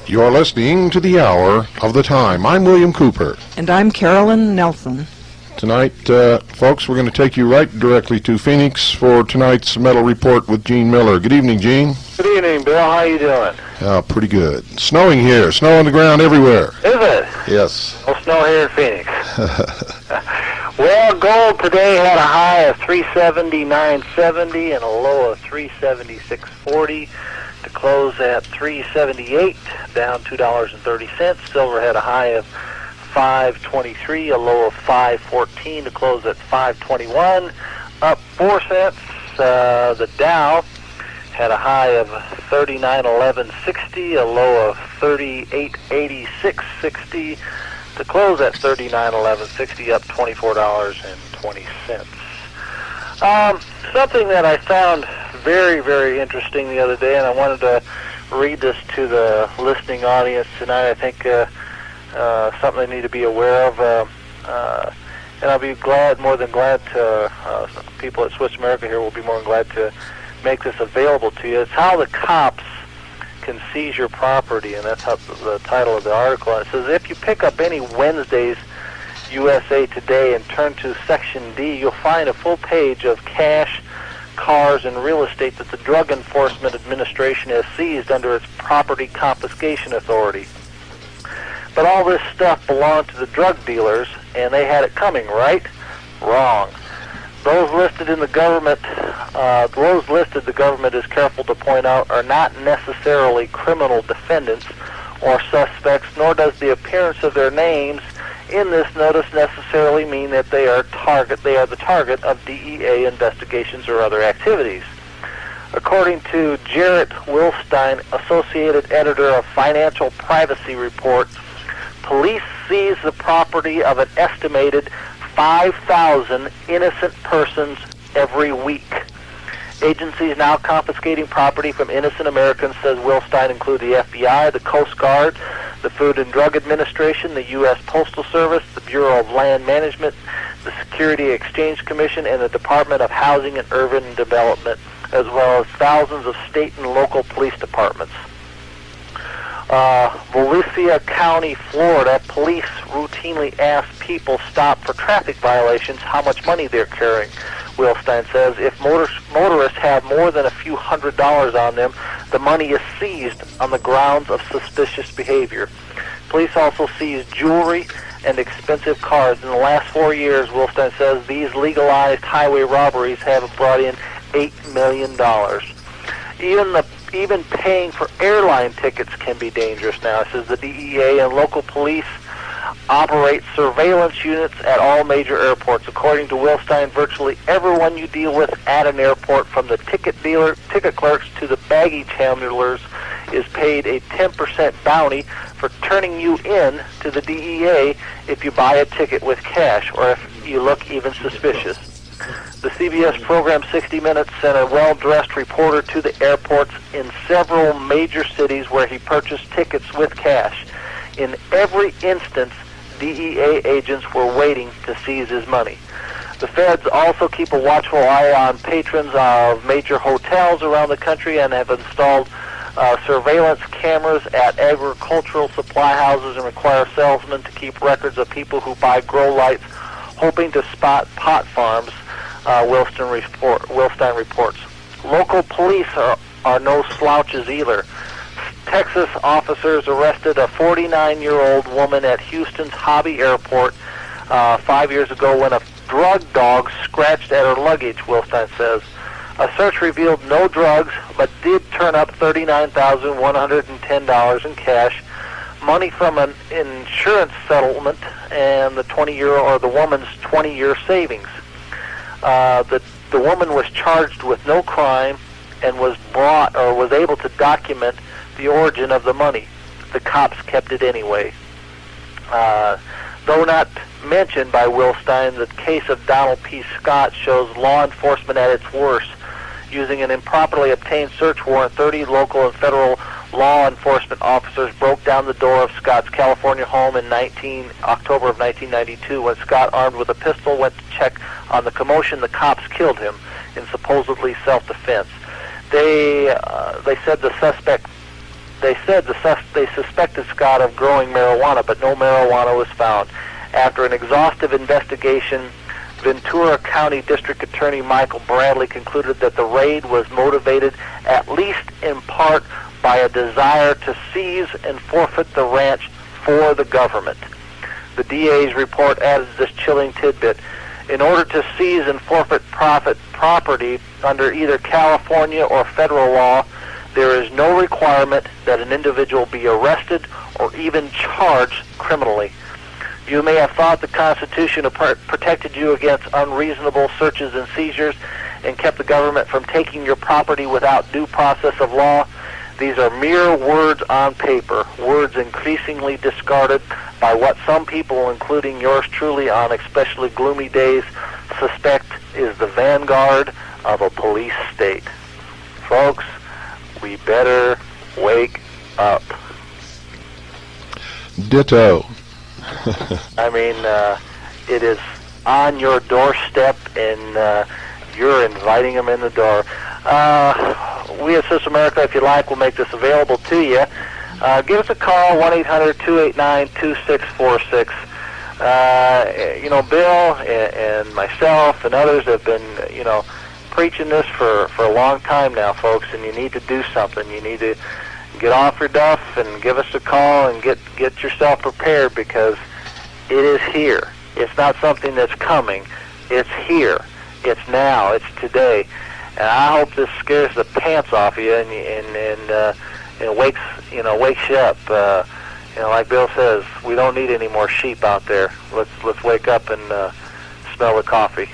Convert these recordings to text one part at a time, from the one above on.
You're listening to The Hour of the Time. I'm William Cooper. And I'm Carolyn Nelson. Tonight, folks, we're going to take you right directly to Phoenix for tonight's Metal Report with Gene Miller. Good evening, Gene. Good evening, Bill. How you doing? Pretty good. Snowing here. Snow on the ground everywhere. Is it? Yes. No snow here in Phoenix. Well, gold today had a high of 379.70 and a low of 376.40. To close at 378, down $2.30. Silver had a high of 5.23, a low of 5.14. To close at 5.21, up 4 cents. The Dow had a high of 39.11.60, a low of 38.86.60. To close at 39.11.60, up $24.20. Something that I found very, very interesting the other day, and I wanted to read this to the listening audience tonight. I think something they need to be aware of, and I'll be more than glad to, people at Swiss America here will be more than glad to make this available to you. It's how the cops can seize your property, and that's how the title of the article. And it says, if you pick up any Wednesday's USA Today and turn to Section D, you'll find a full page of cash, cars, and real estate that the Drug Enforcement Administration has seized under its Property Confiscation Authority. But all this stuff belonged to the drug dealers, and they had it coming, right? Wrong. Those listed the government is careful to point out, are not necessarily criminal defendants or suspects, nor does the appearance of their names in this notice necessarily mean that they are the target of DEA investigations or other activities. According to Jarrett Wilstein, Associated Editor of Financial Privacy Report, police seize the property of an estimated 5,000 innocent persons every week. Agencies now confiscating property from innocent Americans, says Wilstein, include the FBI, the Coast Guard, the Food and Drug Administration, the U.S. Postal Service, the Bureau of Land Management, the Security Exchange Commission, and the Department of Housing and Urban Development, as well as thousands of state and local police departments. Volusia County, Florida, police routinely ask people stopped for traffic violations how much money they're carrying. Wilstein says if motorists have more than a few $100s on them, the money is seized on the grounds of suspicious behavior. Police also seized jewelry and expensive cars. In the last 4 years, Wilstein says these legalized highway robberies have brought in $8 million. Even paying for airline tickets can be dangerous now. It says the DEA and local police operate surveillance units at all major airports. According to Wilstein, virtually everyone you deal with at an airport, from the ticket clerks to the baggage handlers, is paid a 10% bounty for turning you in to the DEA if you buy a ticket with cash or if you look even suspicious. The CBS program 60 Minutes sent a well-dressed reporter to the airports in several major cities where he purchased tickets with cash. In every instance, DEA agents were waiting to seize his money. The feds also keep a watchful eye on patrons of major hotels around the country and have installed surveillance cameras at agricultural supply houses and require salesmen to keep records of people who buy grow lights, hoping to spot pot farms. Wilstein reports. Local police are no slouches either. Texas officers arrested a 49-year-old woman at Houston's Hobby Airport 5 years ago when a drug dog scratched at her luggage, Wilstein says. A search revealed no drugs, but did turn up $39,110 in cash, money from an insurance settlement, and the woman's 20-year savings. The woman was charged with no crime and was able to document the origin of the money. The cops kept it anyway. Though not mentioned by Wilstein, the case of Donald P. Scott shows law enforcement at its worst. Using an improperly obtained search warrant, 30 local and federal law enforcement officers broke down the door of Scott's California home in October of 1992. When Scott, armed with a pistol, went to check on the commotion, the cops killed him in supposedly self-defense. They suspected Scott of growing marijuana, but no marijuana was found. After an exhaustive investigation, Ventura County District Attorney Michael Bradley concluded that the raid was motivated at least in part by a desire to seize and forfeit the ranch for the government. The DA's report added this chilling tidbit. In order to seize and forfeit property under either California or federal law, there is no requirement that an individual be arrested or even charged criminally. You may have thought the Constitution protected you against unreasonable searches and seizures and kept the government from taking your property without due process of law. These are mere words on paper, words increasingly discarded by what some people, including yours truly on especially gloomy days, suspect is the vanguard of a police state. Folks, we better wake up. Ditto. I mean, it is on your doorstep, and you're inviting them in the door. We at Sis America, if you like, will make this available to you. Give us a call, 1-800-289-2646. Bill and myself and others have been, preaching this for a long time now, folks, and you need to do something. You need to get off your duff and give us a call and get yourself prepared, because it is here. It's not something that's coming. It's here. It's now. It's today. And I hope this scares the pants off you and wakes you up. Like Bill says, we don't need any more sheep out there. Let's wake up and smell the coffee.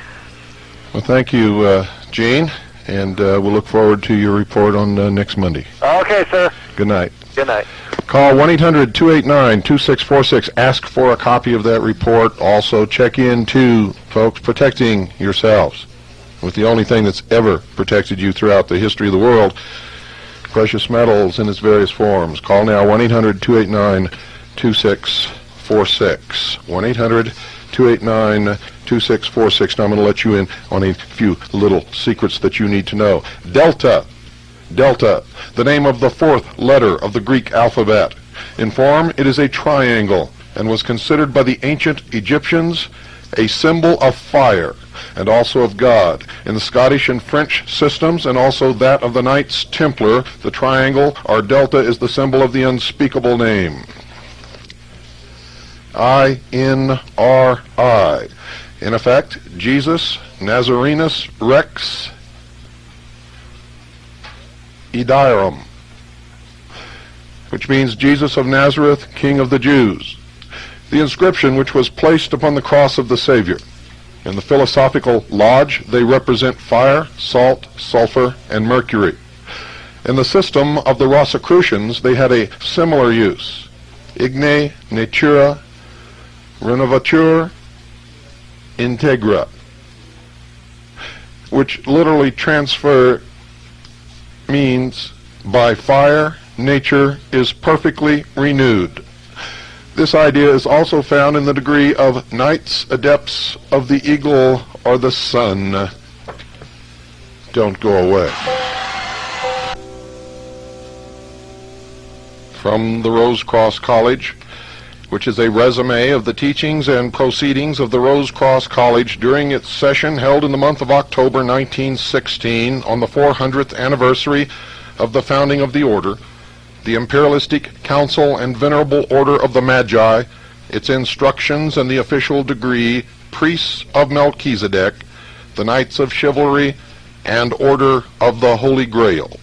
Well, thank you, Gene, and we'll look forward to your report on next Monday. Okay, sir. Good night. Good night. Call 1-800-289-2646. Ask for a copy of that report. Also, check into, folks, protecting yourselves with the only thing that's ever protected you throughout the history of the world, precious metals in its various forms. Call now, 1-800-289-2646. 1-800-289-2646. Now I'm going to let you in on a few little secrets that you need to know. Delta. Delta, the name of the fourth letter of the Greek alphabet. In form, it is a triangle and was considered by the ancient Egyptians a symbol of fire and also of God. In the Scottish and French systems, and also that of the Knights Templar, the triangle or delta is the symbol of the unspeakable name. I-N-R-I. In effect, Jesus Nazarenus Rex Idarum, which means Jesus of Nazareth, King of the Jews. The inscription, which was placed upon the cross of the Savior. In the philosophical lodge, they represent fire, salt, sulfur, and mercury. In the system of the Rosicrucians, they had a similar use. Igne, natura, renovatur, integra, which literally means by fire, nature is perfectly renewed. This idea is also found in the degree of Knights Adepts of the Eagle or the Sun. Don't go away. From the Rose Cross College, which is a resume of the teachings and proceedings of the Rose Cross College during its session held in the month of October 1916 on the 400th anniversary of the founding of the order. the Imperialistic Council and Venerable Order of the Magi, its instructions and the official degree, Priests of Melchizedek, the Knights of Chivalry, and Order of the Holy Grail.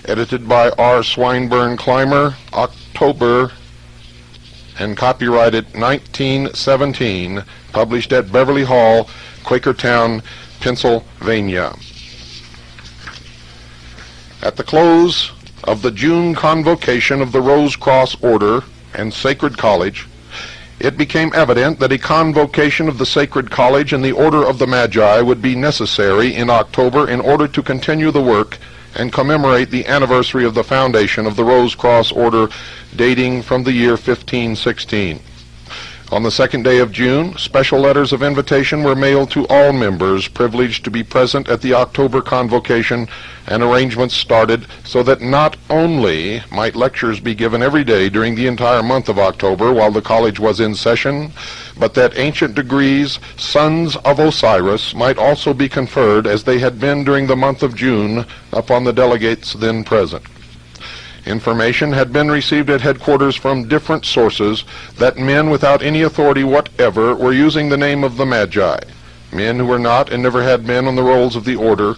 Edited by R. Swinburne Clymer, October, and copyrighted 1917, published at Beverly Hall, Quakertown, Pennsylvania. At the close of the June convocation of the Rose Cross Order and Sacred College, it became evident that a convocation of the Sacred College and the Order of the Magi would be necessary in October in order to continue the work and commemorate the anniversary of the foundation of the Rose Cross Order, dating from the year 1516. On the second day of June, special letters of invitation were mailed to all members privileged to be present at the October convocation, and arrangements started so that not only might lectures be given every day during the entire month of October while the college was in session, but that ancient degrees, Sons of Osiris, might also be conferred as they had been during the month of June upon the delegates then present. Information had been received at headquarters from different sources that men without any authority whatever were using the name of the Magi. Men who were not and never had been on the rolls of the order.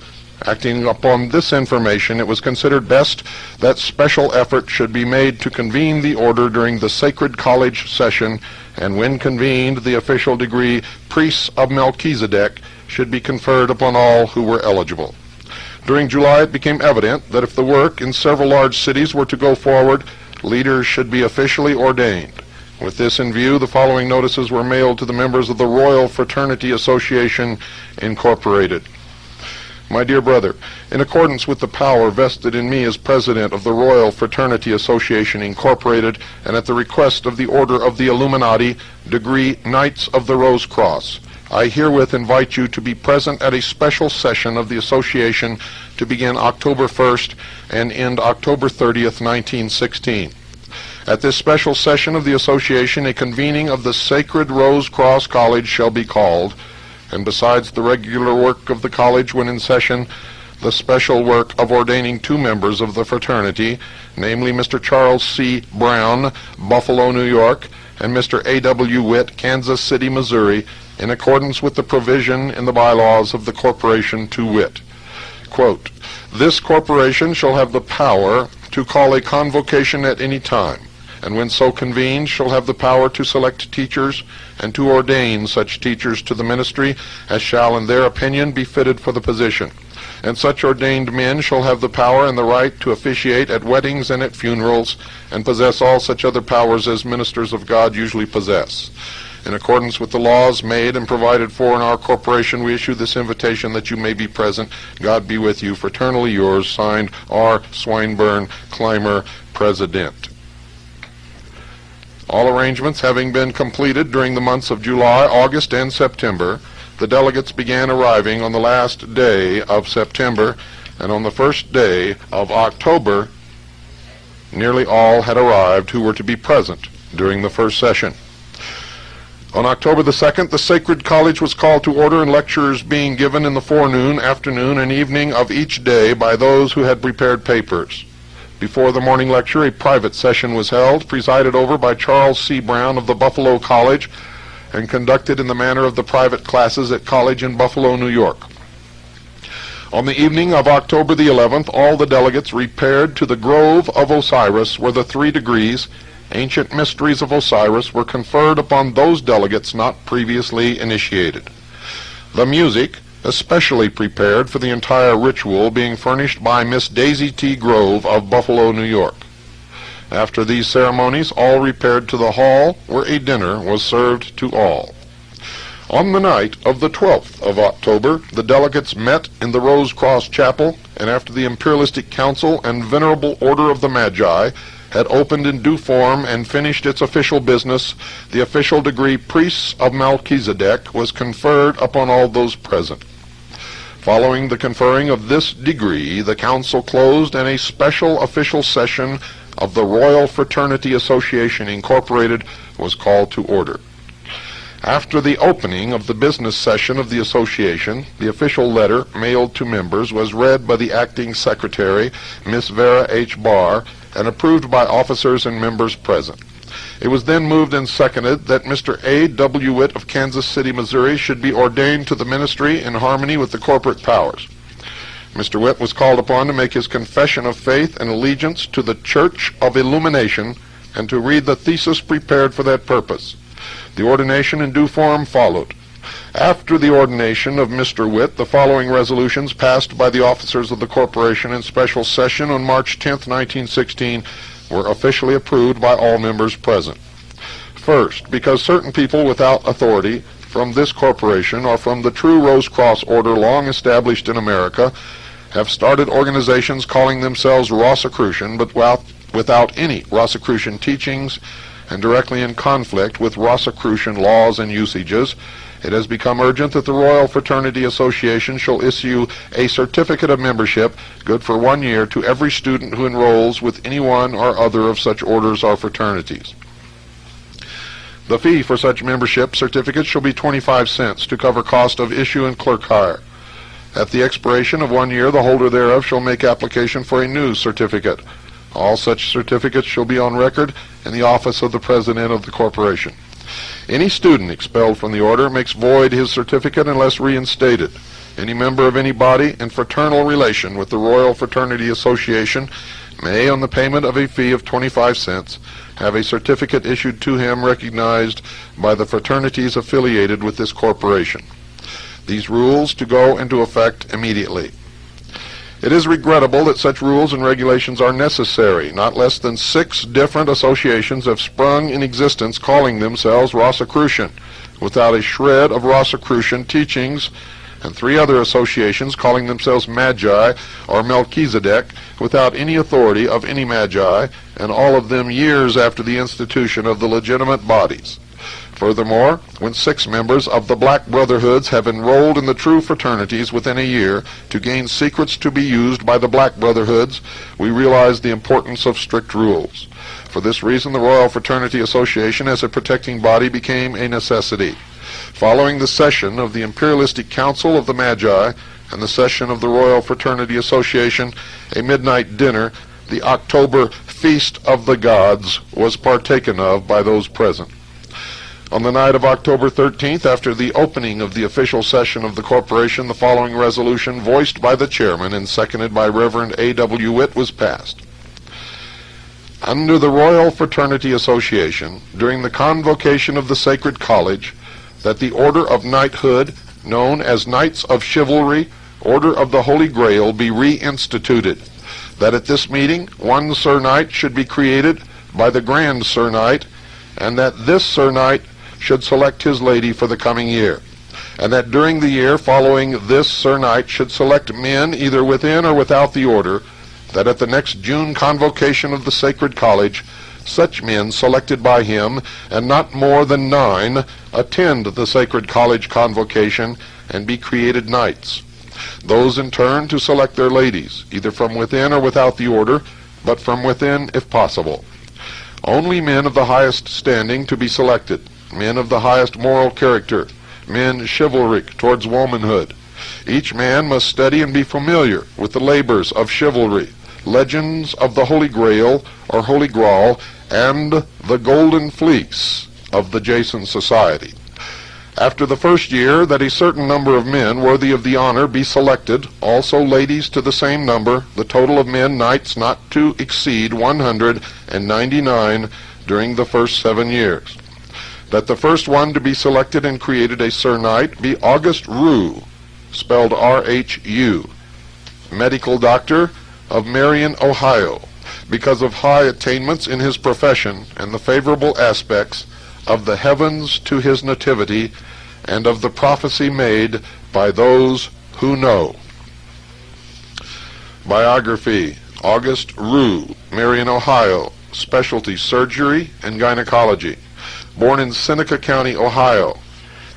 Acting upon this information, it was considered best that special effort should be made to convene the order during the Sacred College session, and when convened, the official degree, Priests of Melchizedek, should be conferred upon all who were eligible. During July, it became evident that if the work in several large cities were to go forward, leaders should be officially ordained. With this in view, the following notices were mailed to the members of the Royal Fraternity Association, Incorporated. My dear brother, in accordance with the power vested in me as President of the Royal Fraternity Association, Incorporated, and at the request of the Order of the Illuminati, degree Knights of the Rose Cross, I herewith invite you to be present at a special session of the association to begin October 1st and end October 30th, 1916. At this special session of the association, a convening of the Sacred Rose Cross College shall be called, and besides the regular work of the college when in session, the special work of ordaining two members of the fraternity, namely Mr. Charles C. Brown, Buffalo, New York, and Mr. A.W. Witt, Kansas City, Missouri, in accordance with the provision in the bylaws of the corporation, to wit, quote, this corporation shall have the power to call a convocation at any time, and when so convened shall have the power to select teachers and to ordain such teachers to the ministry as shall in their opinion be fitted for the position. And such ordained men shall have the power and the right to officiate at weddings and at funerals, and possess all such other powers as ministers of God usually possess. In accordance with the laws made and provided for in our corporation, we issue this invitation that you may be present. God be with you. Fraternally yours, signed R. Swinburne Clymer, President. All arrangements having been completed during the months of July, August, and September, the delegates began arriving on the last day of September, and on the first day of October, nearly all had arrived who were to be present during the first session. On October the 2nd, the Sacred College was called to order, and lectures being given in the forenoon, afternoon, and evening of each day by those who had prepared papers. Before the morning lecture, a private session was held, presided over by Charles C. Brown of the Buffalo College, and conducted in the manner of the private classes at college in Buffalo, New York. On the evening of October the 11th, all the delegates repaired to the Grove of Osiris, where the 3 degrees, Ancient Mysteries of Osiris, were conferred upon those delegates not previously initiated. The music, especially prepared for the entire ritual, being furnished by Miss Daisy T. Grove of Buffalo, New York. After these ceremonies, all repaired to the hall, where a dinner was served to all. On the night of the 12th of October, the delegates met in the Rose Cross Chapel, and after the Imperialistic Council and Venerable Order of the Magi had opened in due form and finished its official business, the official degree Priests of Melchizedek was conferred upon all those present. Following the conferring of this degree, the council closed, and a special official session of the Royal Fraternity Association, Incorporated, was called to order. After the opening of the business session of the association, the official letter mailed to members was read by the acting secretary, Miss Vera H. Barr, and approved by officers and members present. It was then moved and seconded that Mr. A. W. Witt of Kansas City, Missouri, should be ordained to the ministry in harmony with the corporate powers. Mr. Witt was called upon to make his confession of faith and allegiance to the Church of Illumination and to read the thesis prepared for that purpose. The ordination in due form followed. After the ordination of Mr. Witt, the following resolutions passed by the officers of the corporation in special session on March 10, 1916, were officially approved by all members present. First, because certain people without authority from this corporation or from the true Rose Cross order long established in America have started organizations calling themselves Rosicrucian, but without any Rosicrucian teachings and directly in conflict with Rosicrucian laws and usages, it has become urgent that the Royal Fraternity Association shall issue a certificate of membership good for 1 year to every student who enrolls with any one or other of such orders or fraternities. The fee for such membership certificates shall be 25 cents to cover cost of issue and clerk hire. At the expiration of 1 year, the holder thereof shall make application for a new certificate. All such certificates shall be on record in the office of the President of the corporation. Any student expelled from the order makes void his certificate unless reinstated. Any member of any body in fraternal relation with the Royal Fraternity Association may, on the payment of a fee of 25 cents, have a certificate issued to him recognized by the fraternities affiliated with this corporation. These rules to go into effect immediately. It is regrettable that such rules and regulations are necessary. Not less than 6 different associations have sprung in existence calling themselves Rosicrucian, without a shred of Rosicrucian teachings, and 3 other associations calling themselves Magi or Melchizedek, without any authority of any Magi, and all of them years after the institution of the legitimate bodies. Furthermore, when 6 members of the Black Brotherhoods have enrolled in the true fraternities within a year to gain secrets to be used by the Black Brotherhoods, we realize the importance of strict rules. For this reason, the Royal Fraternity Association as a protecting body became a necessity. Following the session of the Imperialistic Council of the Magi and the session of the Royal Fraternity Association, a midnight dinner, the October Feast of the Gods, was partaken of by those present. On the night of October 13th, after the opening of the official session of the corporation, the following resolution, voiced by the chairman and seconded by Reverend A. W. Witt, was passed. Under the Royal Fraternity Association, during the convocation of the Sacred College, that the Order of Knighthood, known as Knights of Chivalry, Order of the Holy Grail, be reinstituted. That at this meeting, 1 Sir Knight should be created by the Grand Sir Knight, and that this Sir Knight should select his lady for the coming year, and that during the year following this Sir Knight should select men either within or without the order, that at the next June convocation of the Sacred College, such men selected by him, and not more than 9, attend the Sacred College convocation and be created knights. Those in turn to select their ladies, either from within or without the order, but from within if possible. Only men of the highest standing to be selected, men of the highest moral character, men chivalric towards womanhood. Each man must study and be familiar with the labors of chivalry, legends of the Holy Grail or Holy Grail, and the Golden Fleece of the Jason Society. After the first year, that a certain number of men worthy of the honor be selected, also ladies to the same number, the total of men knights not to exceed 199 during the first 7 years. That the first one to be selected and created a Sir Knight be August Rue, spelled R-H-U, medical doctor of Marion, Ohio, because of high attainments in his profession and the favorable aspects of the heavens to his nativity and of the prophecy made by those who know. Biography: August Rue, Marion, Ohio, specialty surgery and gynecology. Born in Seneca County, Ohio.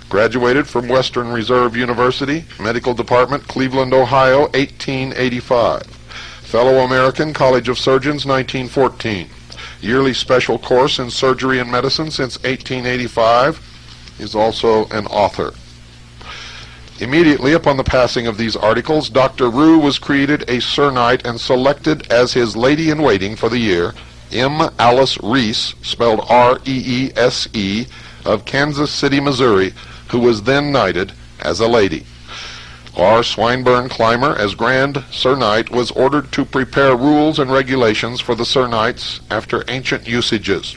Graduated from Western Reserve University, Medical Department, Cleveland, Ohio, 1885. Fellow American College of Surgeons, 1914. Yearly special course in surgery and medicine since 1885. Is also an author. Immediately upon the passing of these articles, Dr. Rue was created a Sir Knight and selected as his lady-in-waiting for the year, M. Alice Reese, spelled R-E-E-S-E, of Kansas City, Missouri, who was then knighted as a lady. R. Swinburne Clymer, as Grand Sir Knight, was ordered to prepare rules and regulations for the Sir Knights after ancient usages.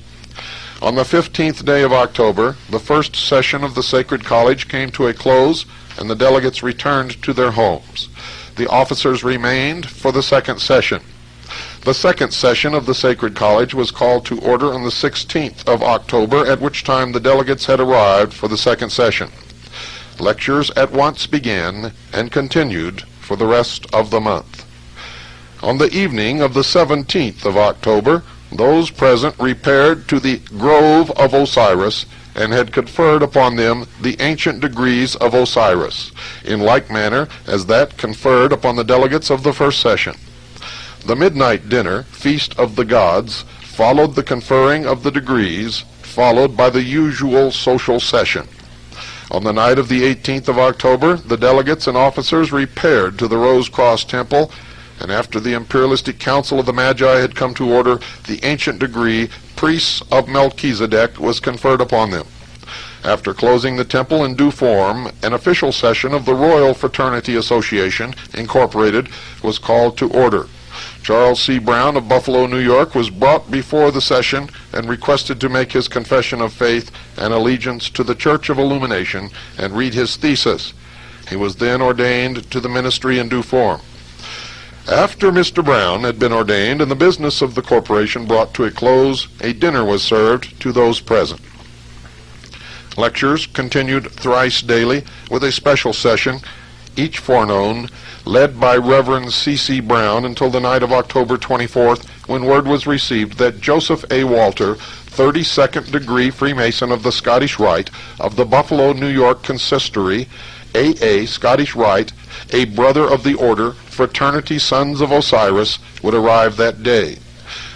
On the 15th day of October, the first session of the Sacred College came to a close, and the delegates returned to their homes. The officers remained for the second session. The second session of the Sacred College was called to order on the 16th of October, at which time the delegates had arrived for the second session. Lectures at once began and continued for the rest of the month. On the evening of the 17th of October, those present repaired to the Grove of Osiris and had conferred upon them the ancient degrees of Osiris, in like manner as that conferred upon the delegates of the first session. The midnight dinner, Feast of the Gods, followed the conferring of the degrees, followed by the usual social session. On the night of the 18th of October, the delegates and officers repaired to the Rose Cross Temple, and after the imperialistic council of the Magi had come to order, the ancient degree, Priests of Melchizedek, was conferred upon them. After closing the temple in due form, an official session of the Royal Fraternity Association, Incorporated, was called to order. Charles C. Brown of Buffalo, New York, was brought before the session and requested to make his confession of faith and allegiance to the Church of Illumination and read his thesis. He was then ordained to the ministry in due form. After Mr. Brown had been ordained and the business of the corporation brought to a close, a dinner was served to those present. Lectures continued thrice daily with a special session, each forenoon, led by Reverend C.C. Brown until the night of October 24th, when word was received that Joseph A. Walter, 32nd degree Freemason of the Scottish Rite of the Buffalo, New York Consistory, A.A. Scottish Rite, a brother of the order, Fraternity Sons of Osiris, would arrive that day.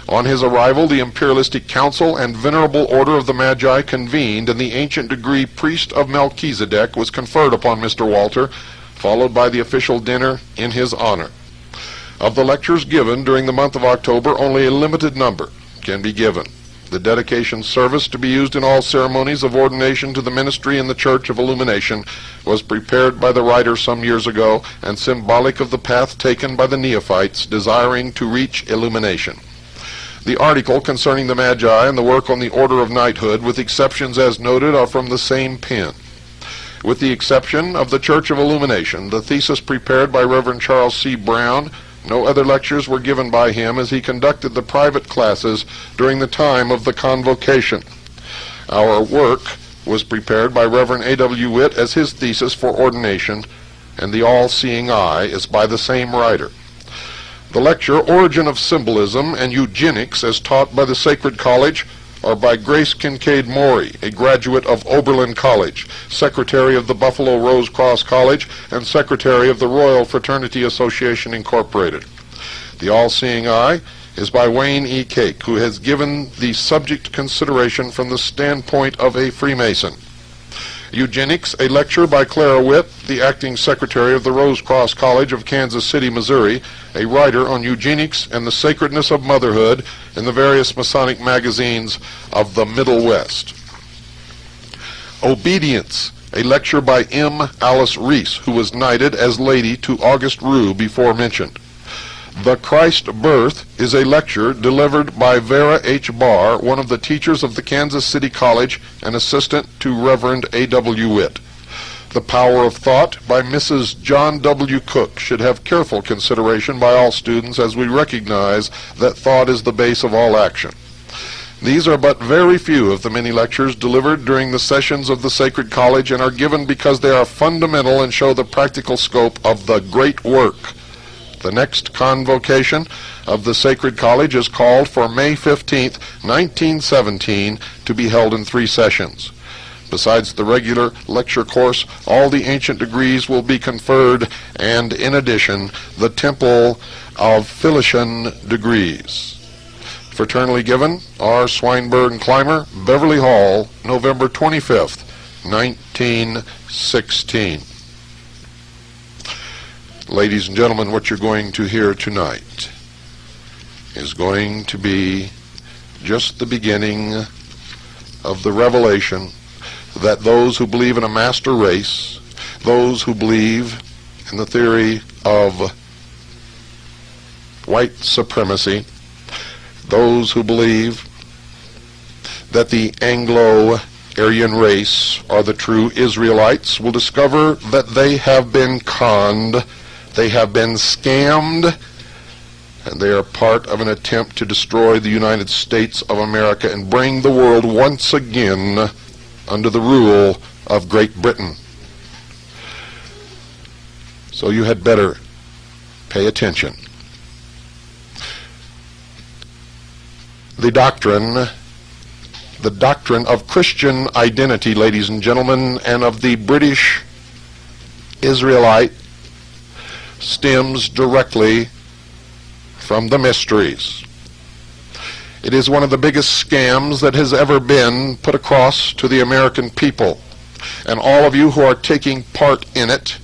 On his arrival, the imperialistic council and venerable order of the Magi convened, and the ancient degree Priest of Melchizedek was conferred upon Mr. Walter, followed by the official dinner in his honor. Of the lectures given during the month of October, only a limited number can be given. The dedication service, to be used in all ceremonies of ordination to the ministry in the Church of Illumination, was prepared by the writer some years ago and symbolic of the path taken by the neophytes desiring to reach illumination. The article concerning the Magi and the work on the order of knighthood, with exceptions as noted, are from the same pen. With the exception of the Church of Illumination, the thesis prepared by Reverend Charles C. Brown, no other lectures were given by him as he conducted the private classes during the time of the convocation. Our work was prepared by Reverend A.W. Witt as his thesis for ordination, and the all-seeing eye is by the same writer. The lecture, Origin of Symbolism and Eugenics, as taught by the Sacred College, are by Grace Kincaid Morey, a graduate of Oberlin College, Secretary of the Buffalo Rose Cross College, and Secretary of the Royal Fraternity Association, Incorporated. The All-Seeing Eye is by Wayne E. Cake, who has given the subject consideration from the standpoint of a Freemason. Eugenics, a lecture by Clara Witt, the acting secretary of the Rose Cross College of Kansas City, Missouri, a writer on eugenics and the sacredness of motherhood in the various Masonic magazines of the Middle West. Obedience, a lecture by M. Alice Reese, who was knighted as lady to August Rue before mentioned. The Christ Birth is a lecture delivered by Vera H. Barr, one of the teachers of the Kansas City College and assistant to Reverend A.W. Witt. The Power of Thought by Mrs. John W. Cook should have careful consideration by all students, as we recognize that thought is the base of all action. These are but very few of the many lectures delivered during the sessions of the Sacred College, and are given because they are fundamental and show the practical scope of the great work. The next convocation of the Sacred College is called for May 15th, 1917, to be held in 3 sessions. Besides the regular lecture course, all the ancient degrees will be conferred, and in addition, the Temple of Philician degrees. Fraternally given, R. Swinburne Clymer, Beverly Hall, November 25th, 1916. Ladies and gentlemen, what you're going to hear tonight is going to be just the beginning of the revelation that those who believe in a master race, those who believe in the theory of white supremacy, those who believe that the Anglo-Aryan race are the true Israelites will discover that they have been conned, they have been scammed, and they are part of an attempt to destroy the United States of America and bring the world once again under the rule of Great Britain. So you had better pay attention. The doctrine of Christian identity, ladies and gentlemen, and of the British Israelite stems directly from the mysteries. It is one of the biggest scams that has ever been put across to the American people. And all of you who are taking part in it,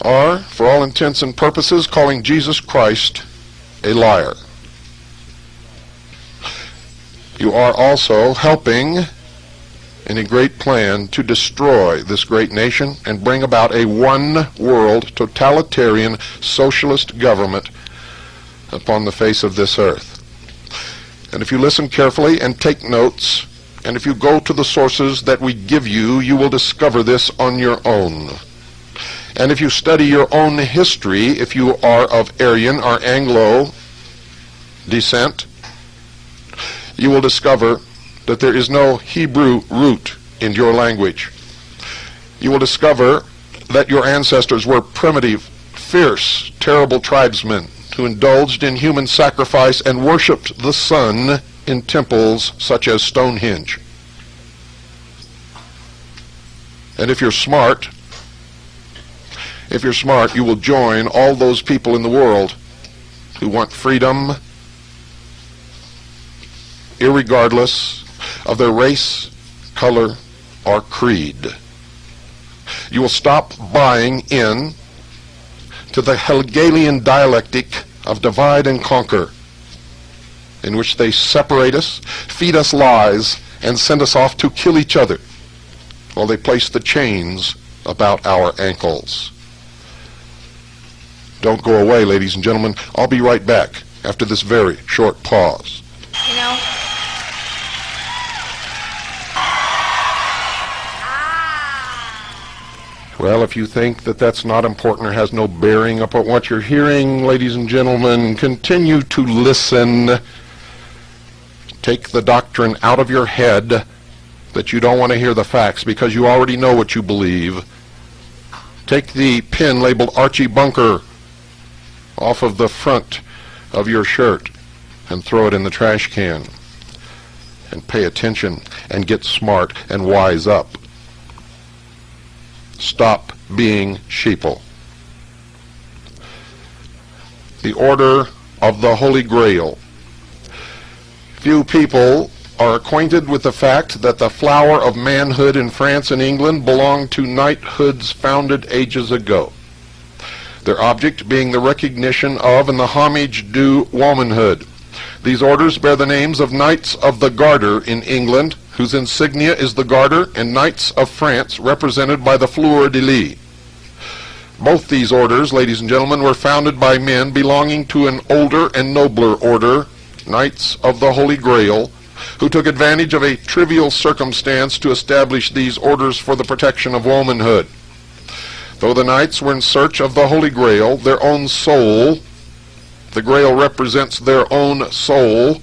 are, for all intents and purposes, calling Jesus Christ a liar. You are also helping in a great plan to destroy this great nation and bring about a one-world, totalitarian, socialist government upon the face of this earth. And if you listen carefully and take notes, and if you go to the sources that we give you, you will discover this on your own. And if you study your own history, if you are of Aryan or Anglo descent, you will discover that there is no Hebrew root in your language. You will discover that your ancestors were primitive, fierce, terrible tribesmen who indulged in human sacrifice and worshipped the sun in temples such as Stonehenge. And if you're smart, you will join all those people in the world who want freedom, irregardless of their race, color, or creed. You will stop buying in to the Hegelian dialectic of divide and conquer, in which they separate us, feed us lies, and send us off to kill each other, while they place the chains about our ankles. Don't go away, ladies and gentlemen. I'll be right back after this very short pause. You know, Well, if you think that that's not important or has no bearing upon what you're hearing, ladies and gentlemen, continue to listen. Take the doctrine out of your head that you don't want to hear the facts because you already know what you believe. Take the pin labeled Archie Bunker off of the front of your shirt and throw it in the trash can. And pay attention and get smart and wise up. Stop being sheeple. The Order of the Holy Grail. Few people are acquainted with the fact that the flower of manhood in France and England belonged to knighthoods founded ages ago, their object being the recognition of and the homage due womanhood. These orders bear the names of Knights of the Garter in England, whose insignia is the garter, and Knights of France, represented by the fleur-de-lis. Both these orders, ladies and gentlemen, were founded by men belonging to an older and nobler order, Knights of the Holy Grail, who took advantage of a trivial circumstance to establish these orders for the protection of womanhood. Though the knights were in search of the Holy Grail, their own soul, the Grail represents their own soul,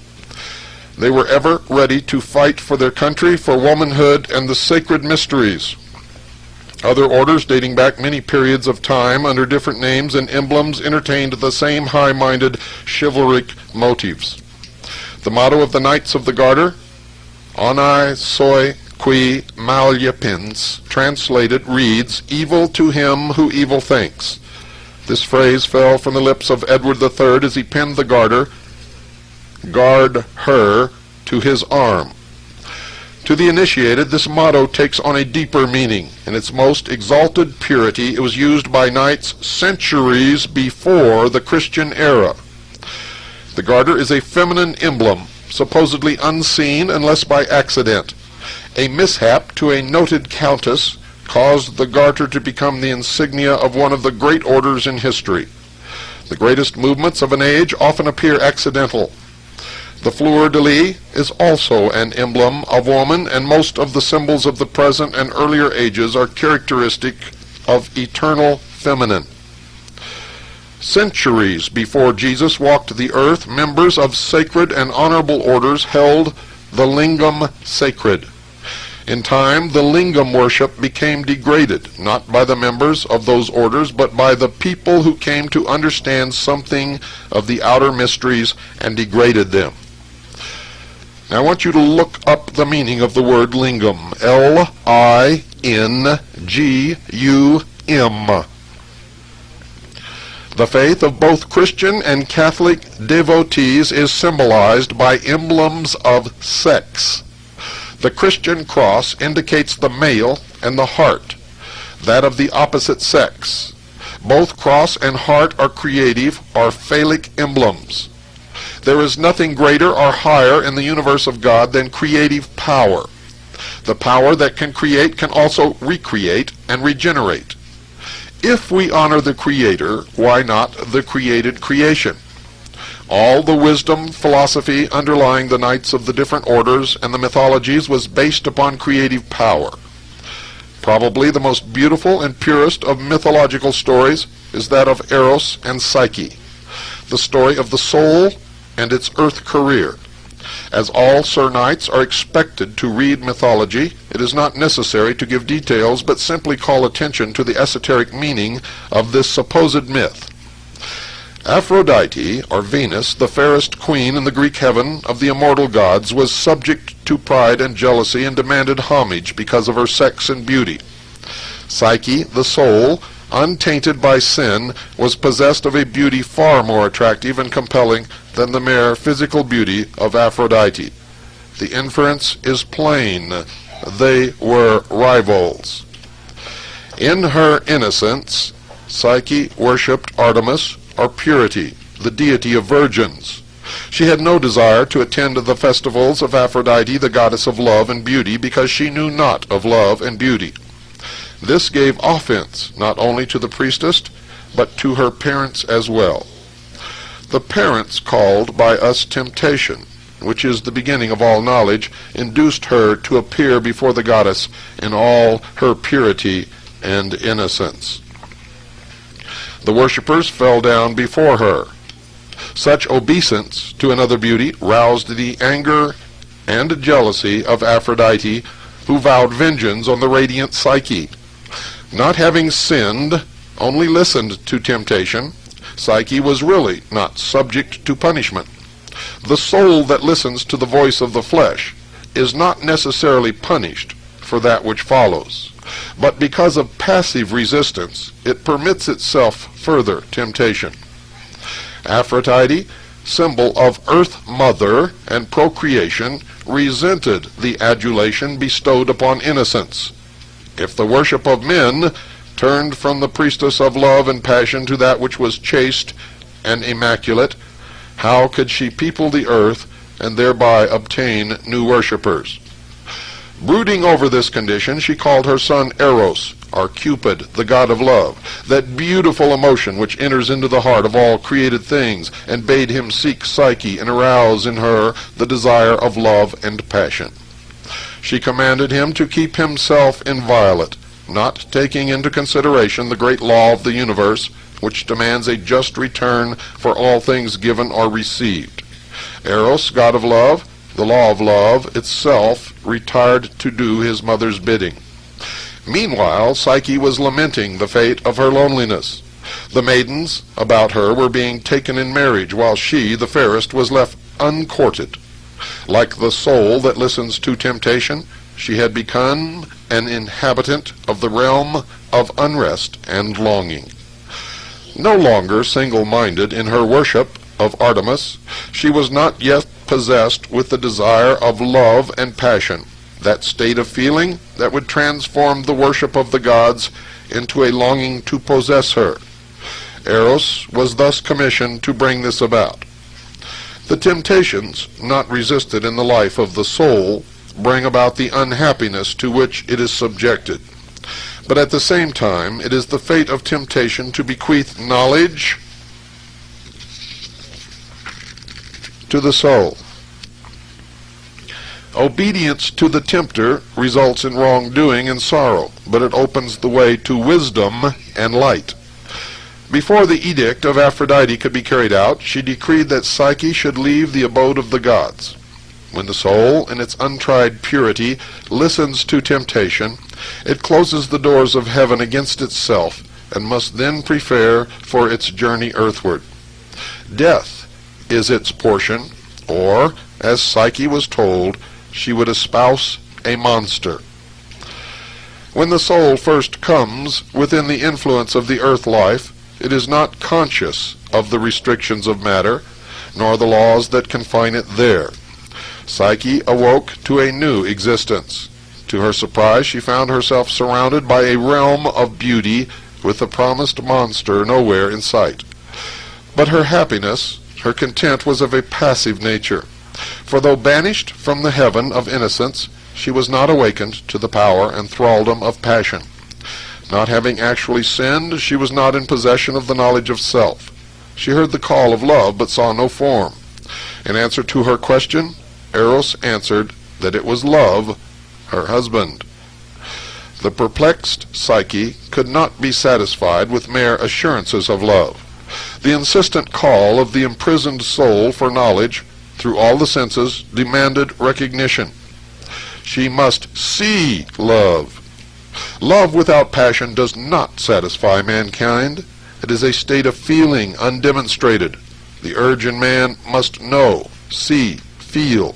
they were ever ready to fight for their country, for womanhood, and the sacred mysteries. Other orders, dating back many periods of time, under different names and emblems, entertained the same high-minded, chivalric motives. The motto of the Knights of the Garter, Honi soit qui mal y pense, translated, reads, "Evil to him who evil thinks." This phrase fell from the lips of Edward III as he penned the garter, "Guard her," to his arm. To the initiated, this motto takes on a deeper meaning. In its most exalted purity, it was used by knights centuries before the Christian era. The garter is a feminine emblem, supposedly unseen unless by accident. A mishap to a noted countess caused the garter to become the insignia of one of the great orders in history. The greatest movements of an age often appear accidental. The fleur-de-lis is also an emblem of woman, and most of the symbols of the present and earlier ages are characteristic of eternal feminine. Centuries before Jesus walked the earth, members of sacred and honorable orders held the lingam sacred. In time, the lingam worship became degraded, not by the members of those orders, but by the people who came to understand something of the outer mysteries and degraded them. Now I want you to look up the meaning of the word lingam. L-I-N-G-U-M. The faith of both Christian and Catholic devotees is symbolized by emblems of sex. The Christian cross indicates the male and the heart, that of the opposite sex. Both cross and heart are creative or phallic emblems. There is nothing greater or higher in the universe of God than creative power. The power that can create can also recreate and regenerate. If we honor the Creator, why not the created creation? All the wisdom, philosophy underlying the knights of the different orders and the mythologies was based upon creative power. Probably the most beautiful and purest of mythological stories is that of Eros and Psyche, the story of the soul and its earth career. As all Sir Knights are expected to read mythology, it is not necessary to give details, but simply call attention to the esoteric meaning of this supposed myth. Aphrodite, or Venus, the fairest queen in the Greek heaven of the immortal gods, was subject to pride and jealousy and demanded homage because of her sex and beauty. Psyche, the soul, untainted by sin, was possessed of a beauty far more attractive and compelling than the mere physical beauty of Aphrodite. The inference is plain. They were rivals. In her innocence, Psyche worshipped Artemis, or purity, the deity of virgins. She had no desire to attend the festivals of Aphrodite, the goddess of love and beauty, because she knew not of love and beauty. This gave offense not only to the priestess, but to her parents as well. The parents called by us temptation, which is the beginning of all knowledge, induced her to appear before the goddess in all her purity and innocence. The worshippers fell down before her. Such obeisance to another beauty roused the anger and jealousy of Aphrodite, who vowed vengeance on the radiant Psyche. Not having sinned, only listened to temptation, Psyche was really not subject to punishment. The soul that listens to the voice of the flesh is not necessarily punished for that which follows, but because of passive resistance, it permits itself further temptation. Aphrodite, symbol of Earth Mother and procreation, resented the adulation bestowed upon innocence. If the worship of men turned from the priestess of love and passion to that which was chaste and immaculate, how could she people the earth and thereby obtain new worshippers? Brooding over this condition, she called her son Eros, or Cupid, the god of love, that beautiful emotion which enters into the heart of all created things, and bade him seek Psyche and arouse in her the desire of love and passion. She commanded him to keep himself inviolate, not taking into consideration the great law of the universe, which demands a just return for all things given or received. Eros, god of love, the law of love itself, retired to do his mother's bidding. Meanwhile, Psyche was lamenting the fate of her loneliness. The maidens about her were being taken in marriage, while she, the fairest, was left uncourted. Like the soul that listens to temptation, she had become an inhabitant of the realm of unrest and longing. No longer single-minded in her worship of Artemis, she was not yet possessed with the desire of love and passion. that state of feeling that would transform the worship of the gods into a longing to possess her. Eros was thus commissioned to bring this about. The temptations not resisted in the life of the soul bring about the unhappiness to which it is subjected. But at the same time, it is the fate of temptation to bequeath knowledge to the soul. Obedience to the tempter results in wrongdoing and sorrow, but it opens the way to wisdom and light. Before the edict of Aphrodite could be carried out, she decreed that Psyche should leave the abode of the gods. When the soul, in its untried purity, listens to temptation, it closes the doors of heaven against itself, and must then prepare for its journey earthward. Death is its portion, or, as Psyche was told, she would espouse a monster. When the soul first comes within the influence of the earth life, it is not conscious of the restrictions of matter, nor the laws that confine it there. Psyche awoke to a new existence. To her surprise, she found herself surrounded by a realm of beauty with the promised monster nowhere in sight. But her happiness, her content, was of a passive nature. For though banished from the heaven of innocence, she was not awakened to the power and thraldom of passion. Not having actually sinned, she was not in possession of the knowledge of self. She heard the call of love, but saw no form. In answer to her question, Eros answered that it was love, her husband. The perplexed Psyche could not be satisfied with mere assurances of love. The insistent call of the imprisoned soul for knowledge through all the senses demanded recognition. She must see love. Love without passion does not satisfy mankind. It is a state of feeling undemonstrated. The urge in man must know, see, feel,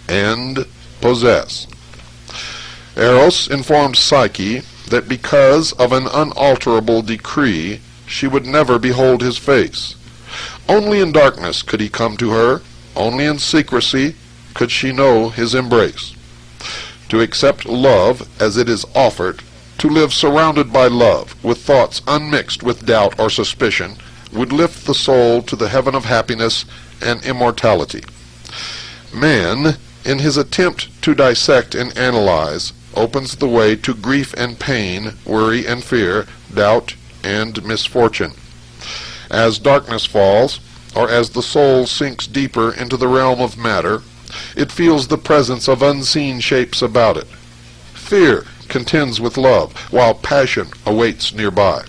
and possess. Eros informed Psyche that because of an unalterable decree, she would never behold his face. Only in darkness could he come to her. Only in secrecy could she know his embrace. To accept love as it is offered, to live surrounded by love, with thoughts unmixed with doubt or suspicion, would lift the soul to the heaven of happiness and immortality. Man, in his attempt to dissect and analyze, opens the way to grief and pain, worry and fear, doubt and misfortune. As darkness falls, or as the soul sinks deeper into the realm of matter, it feels the presence of unseen shapes about it. Fear contends with love, while passion awaits nearby.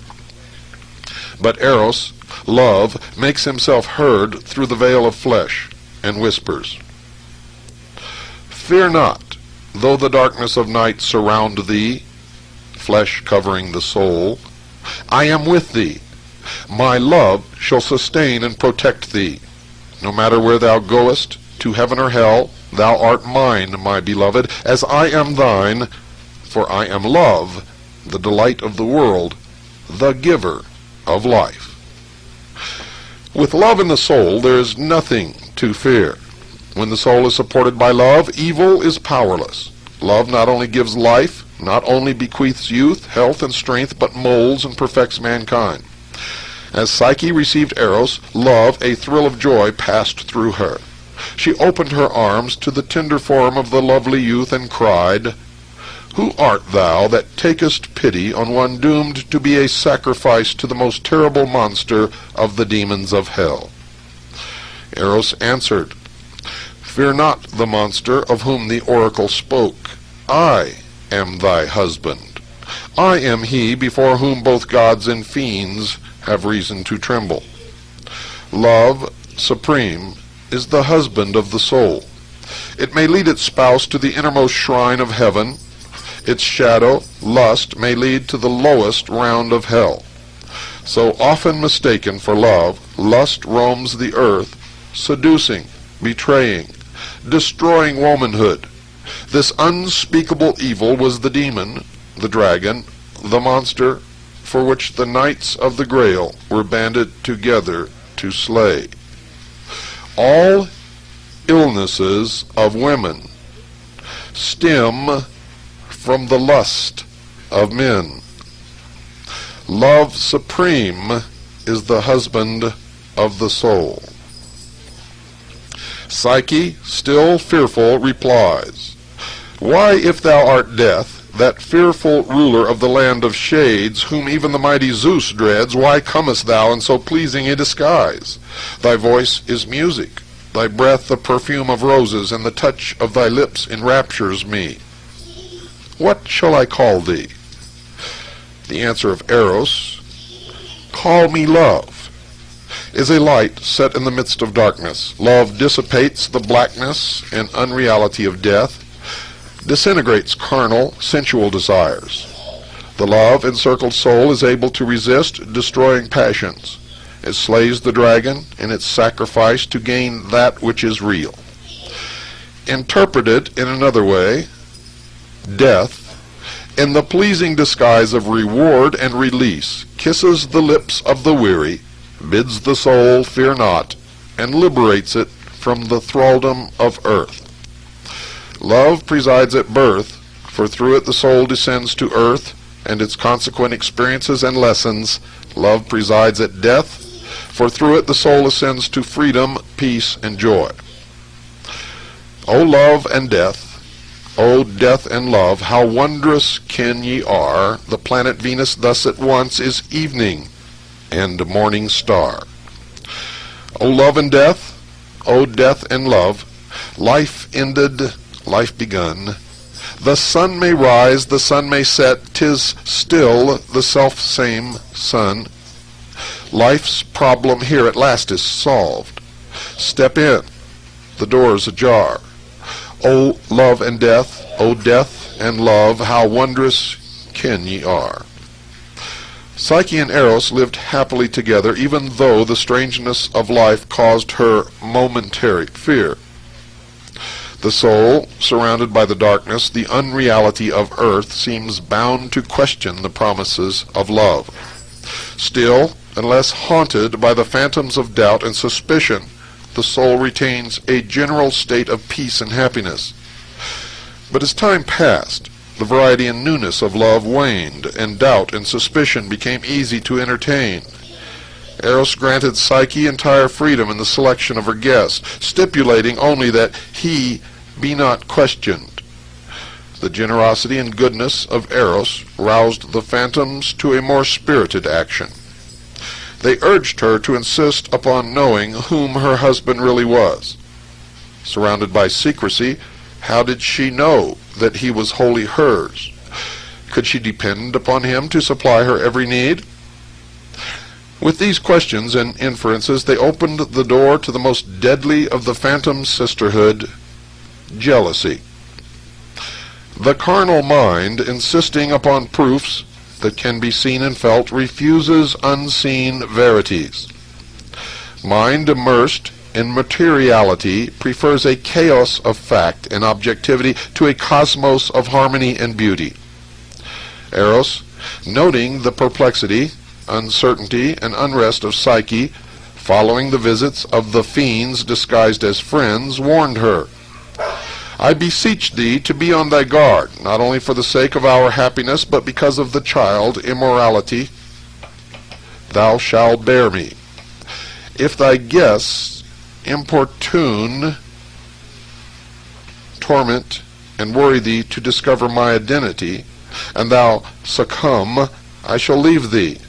But Eros, love, makes himself heard through the veil of flesh, and whispers, "Fear not, though the darkness of night surround thee," flesh covering the soul, "I am with thee. My love shall sustain and protect thee. No matter where thou goest, to heaven or hell, thou art mine, my beloved, as I am thine, for I am love, the delight of the world, the giver of life." With love in the soul, there is nothing to fear. When the soul is supported by love, evil is powerless. Love not only gives life, not only bequeaths youth, health, and strength, but molds and perfects mankind. As Psyche received Eros, love, a thrill of joy, passed through her. She opened her arms to the tender form of the lovely youth and cried, "Who art thou that takest pity on one doomed to be a sacrifice to the most terrible monster of the demons of hell?" Eros answered, "Fear not the monster of whom the oracle spoke. I am thy husband. I am he before whom both gods and fiends have reason to tremble." Love supreme is the husband of the soul. It may lead its spouse to the innermost shrine of heaven. Its shadow, lust, may lead to the lowest round of hell. So often mistaken for love, lust roams the earth, seducing, betraying, destroying womanhood. This unspeakable evil was the demon, the dragon, the monster, for which the knights of the Grail were banded together to slay. All illnesses of women stem from the lust of men. Love supreme is the husband of the soul. Psyche, still fearful, replies, "Why, if thou art death, that fearful ruler of the land of shades, whom even the mighty Zeus dreads, why comest thou in so pleasing a disguise? Thy voice is music, thy breath the perfume of roses, and the touch of thy lips enraptures me. What shall I call thee?" The answer of Eros, "Call me love," is a light set in the midst of darkness. Love dissipates the blackness and unreality of death, disintegrates carnal, sensual desires. The love-encircled soul is able to resist destroying passions. It slays the dragon in its sacrifice to gain that which is real. Interpreted in another way, death, in the pleasing disguise of reward and release, kisses the lips of the weary, bids the soul fear not, and liberates it from the thraldom of earth. Love presides at birth, for through it the soul descends to earth and its consequent experiences and lessons. Love presides at death, for through it the soul ascends to freedom, peace, and joy. O love and death, O death and love, how wondrous kin ye are! The planet Venus thus at once is evening and morning star. O love and death, O death and love, life ended, life begun. The sun may rise, the sun may set, 'tis still the self-same sun. Life's problem here at last is solved. Step in, the door's ajar. O love and death, O death and love, how wondrous kin ye are. Psyche and Eros lived happily together, even though the strangeness of life caused her momentary fear. The soul, surrounded by the darkness, the unreality of earth, seems bound to question the promises of love. Still, unless haunted by the phantoms of doubt and suspicion, the soul retains a general state of peace and happiness. But as time passed, the variety and newness of love waned, and doubt and suspicion became easy to entertain. Eros granted Psyche entire freedom in the selection of her guests, stipulating only that he be not questioned. The generosity and goodness of Eros roused the phantoms to a more spirited action. They urged her to insist upon knowing whom her husband really was. Surrounded by secrecy, how did she know that he was wholly hers? Could she depend upon him to supply her every need? With these questions and inferences, they opened the door to the most deadly of the phantom sisterhood, jealousy. The carnal mind, insisting upon proofs that can be seen and felt, refuses unseen verities. Mind immersed in materiality prefers a chaos of fact and objectivity to a cosmos of harmony and beauty. Eros, noting the perplexity, uncertainty, and unrest of Psyche, following the visits of the fiends disguised as friends, warned her, "I beseech thee to be on thy guard, not only for the sake of our happiness, but because of the child, immorality, thou shalt bear me. If thy guests importune, torment, and worry thee to discover my identity, and thou succumb, I shall leave thee.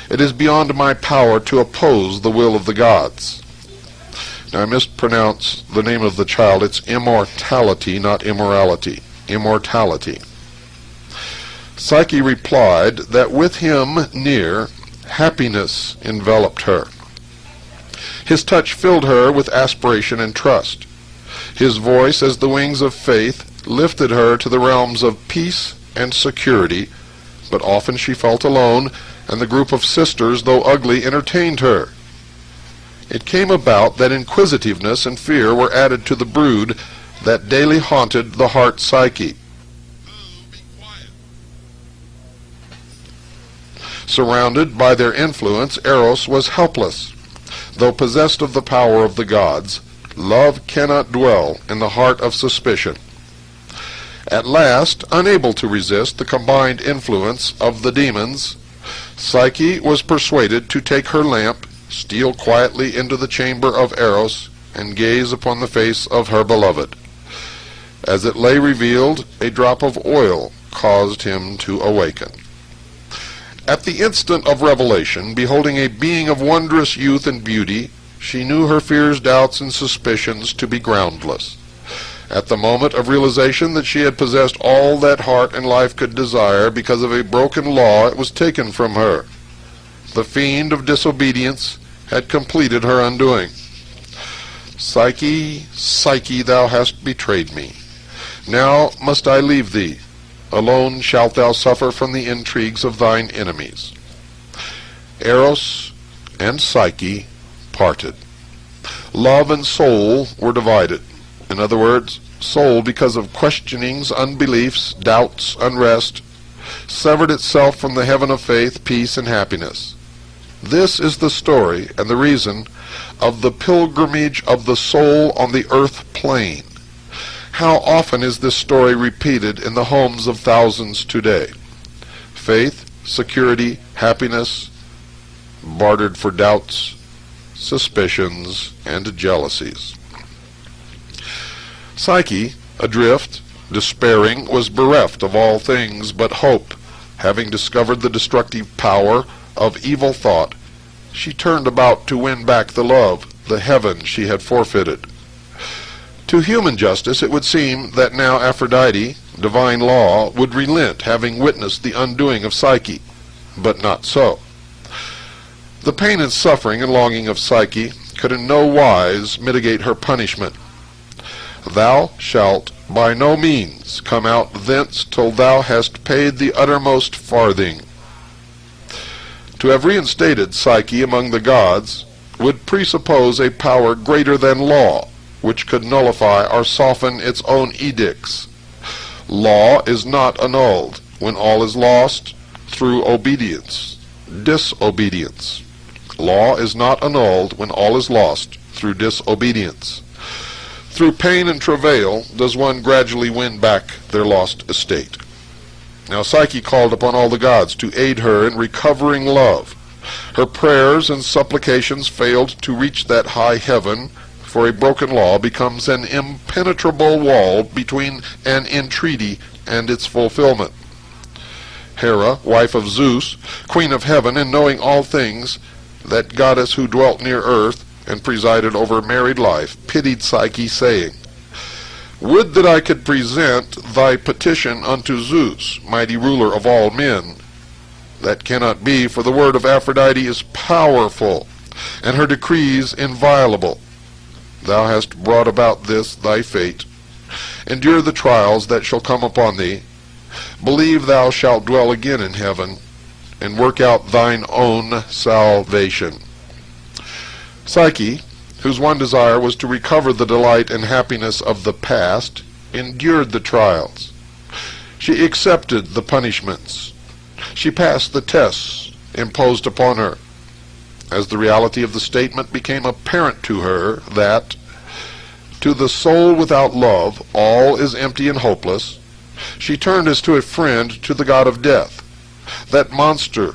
It is beyond my power to oppose the will of the gods." Now I mispronounce the name of the child. It's immortality, not immorality. Immortality. Psyche replied that with him near, happiness enveloped her. His touch filled her with aspiration and trust. His voice, as the wings of faith, lifted her to the realms of peace and security, but often she felt alone, and the group of sisters, though ugly, entertained her. It came about that inquisitiveness and fear were added to the brood that daily haunted the heart Psyche. Surrounded by their influence, Eros was helpless. Though possessed of the power of the gods, love cannot dwell in the heart of suspicion. At last, unable to resist the combined influence of the demons, Psyche was persuaded to take her lamp, steal quietly into the chamber of Eros, and gaze upon the face of her beloved. As it lay revealed, a drop of oil caused him to awaken. At the instant of revelation, beholding a being of wondrous youth and beauty, she knew her fears, doubts, and suspicions to be groundless. At the moment of realization that she had possessed all that heart and life could desire, because of a broken law, it was taken from her. The fiend of disobedience had completed her undoing. Psyche, Psyche, thou hast betrayed me. Now must I leave thee. Alone shalt thou suffer from the intrigues of thine enemies. Eros and Psyche parted. Love and soul were divided. In other words, soul, because of questionings, unbeliefs, doubts, unrest, severed itself from the heaven of faith, peace, and happiness. This is the story and the reason of the pilgrimage of the soul on the earth plane. How often is this story repeated in the homes of thousands today? Faith, security, happiness, bartered for doubts, suspicions, and jealousies. Psyche, adrift, despairing, was bereft of all things but hope. Having discovered the destructive power of evil thought, she turned about to win back the love, the heaven she had forfeited. To human justice, it would seem that now Aphrodite, divine law, would relent, having witnessed the undoing of Psyche. But not so. The pain and suffering and longing of Psyche could in no wise mitigate her punishment. Thou shalt by no means come out thence till thou hast paid the uttermost farthing. To have reinstated Psyche among the gods would presuppose a power greater than law, which could nullify or soften its own edicts. Law is not annulled when all is lost through obedience, disobedience. Law is not annulled when all is lost through disobedience. Through pain and travail does one gradually win back their lost estate. Now Psyche called upon all the gods to aid her in recovering love. Her prayers and supplications failed to reach that high heaven, for a broken law becomes an impenetrable wall between an entreaty and its fulfillment. Hera, wife of Zeus, queen of heaven, and knowing all things, that goddess who dwelt near earth and presided over married life, pitied Psyche, saying, Would that I could present thy petition unto Zeus, mighty ruler of all men. That cannot be, for the word of Aphrodite is powerful, and her decrees inviolable. Thou hast brought about this thy fate. Endure the trials that shall come upon thee. Believe thou shalt dwell again in heaven, and work out thine own salvation. Psyche, whose one desire was to recover the delight and happiness of the past, endured the trials. She accepted the punishments. She passed the tests imposed upon her. As the reality of the statement became apparent to her that, to the soul without love, all is empty and hopeless, she turned as to a friend to the god of death, that monster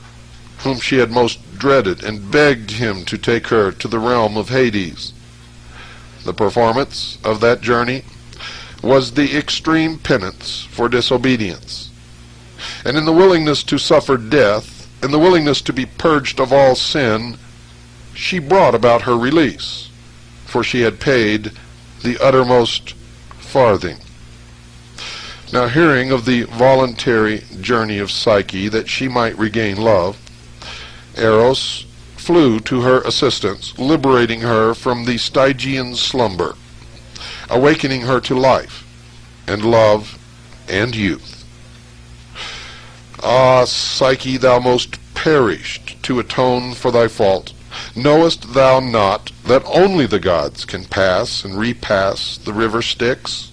whom she had most dreaded, and begged him to take her to the realm of Hades. The performance of that journey was the extreme penance for disobedience. And in the willingness to suffer death, in the willingness to be purged of all sin, she brought about her release, for she had paid the uttermost farthing. Now, hearing of the voluntary journey of Psyche that she might regain love, Eros flew to her assistance, liberating her from the Stygian slumber, awakening her to life and love and youth. Ah, Psyche, thou most perished to atone for thy fault. Knowest thou not that only the gods can pass and repass the river Styx?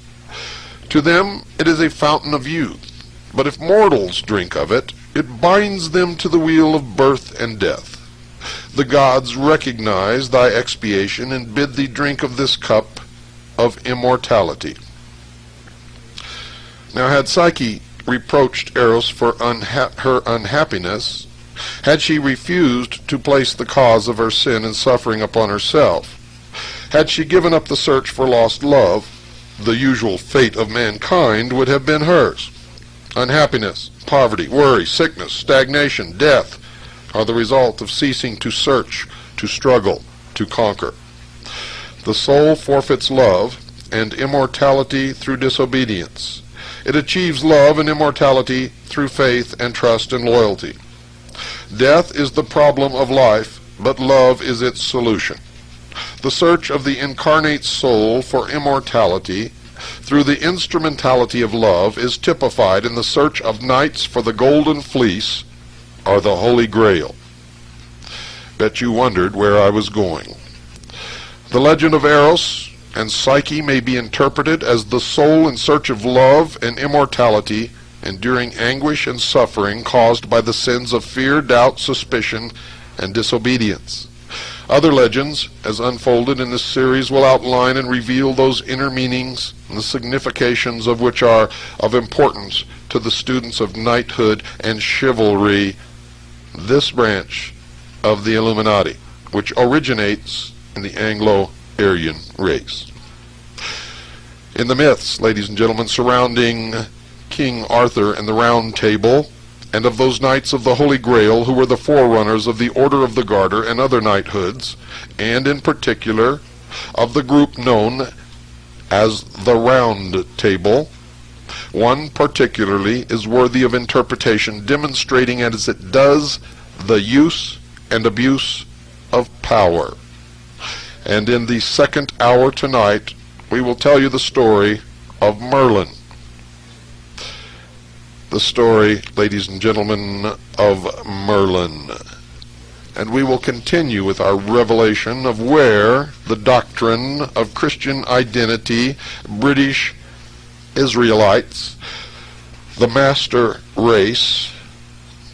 To them it is a fountain of youth, but if mortals drink of it, it binds them to the wheel of birth and death. The gods recognize thy expiation and bid thee drink of this cup of immortality. Now, had Psyche reproached Eros for her unhappiness, had she refused to place the cause of her sin and suffering upon herself, had she given up the search for lost love, the usual fate of mankind would have been hers. Unhappiness, poverty, worry, sickness, stagnation, death are the result of ceasing to search, to struggle, to conquer. The soul forfeits love and immortality through disobedience. It achieves love and immortality through faith and trust and loyalty. Death is the problem of life, but love is its solution. The search of the incarnate soul for immortality through the instrumentality of love is typified in the search of knights for the golden fleece or the Holy Grail. Bet you wondered where I was going. The legend of Eros and Psyche may be interpreted as the soul in search of love and immortality, enduring anguish and suffering caused by the sins of fear, doubt, suspicion, and disobedience. Other legends, as unfolded in this series, will outline and reveal those inner meanings and the significations of which are of importance to the students of knighthood and chivalry, this branch of the Illuminati, which originates in the Anglo-Aryan race. In the myths, ladies and gentlemen, surrounding King Arthur and the Round Table, and of those knights of the Holy Grail who were the forerunners of the Order of the Garter and other knighthoods, and in particular of the group known as the Round Table, one particularly is worthy of interpretation, demonstrating as it does the use and abuse of power. And in the second hour tonight, we will tell you the story of Merlin. The story, ladies and gentlemen, of Merlin. And we will continue with our revelation of where the doctrine of Christian identity, British Israelites, the master race,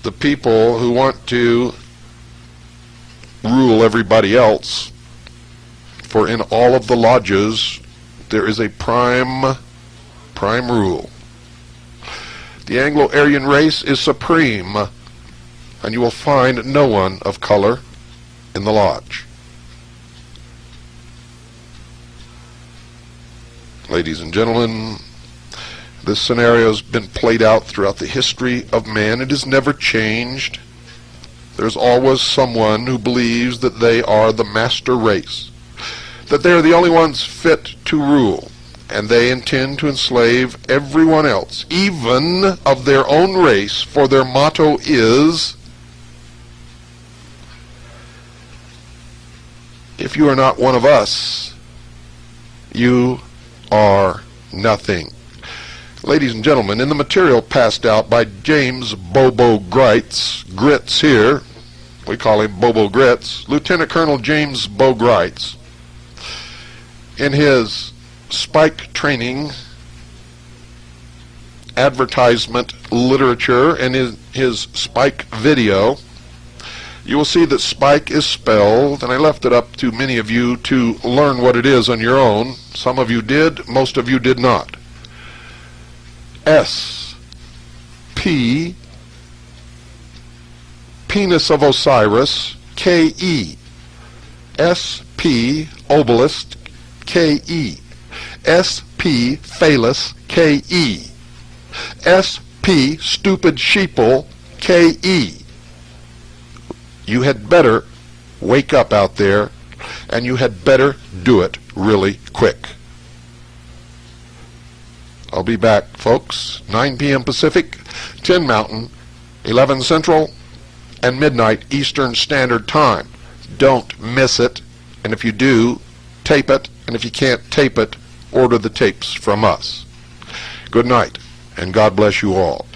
the people who want to rule everybody else, for in all of the lodges there is a prime rule. The Anglo-Aryan race is supreme, and you will find no one of color in the lodge. Ladies and gentlemen, this scenario has been played out throughout the history of man. It has never changed. There's always someone who believes that they are the master race, that they are the only ones fit to rule, and they intend to enslave everyone else, even of their own race, for their motto is, if you are not one of us, you are nothing. Ladies and gentlemen, in the material passed out by James Bobo Grits here, we call him Bobo Grits, Lieutenant Colonel James Bo Grits, in his Spike training advertisement literature and in his Spike video, you will see that Spike is spelled, and I left it up to many of you to learn what it is on your own. Some of you did, most of you did not. S-P, Penis of Osiris, K-E, S-P, Obelisk, K-E, S-P, Phallus, K-E, S-P, Stupid Sheeple, K-E. You had better wake up out there, and you had better do it really quick. I'll be back, folks, 9 p.m. Pacific, 10 Mountain, 11 Central, and midnight Eastern Standard Time. Don't miss it, and if you do, tape it, and if you can't tape it, order the tapes from us. Good night, and God bless you all.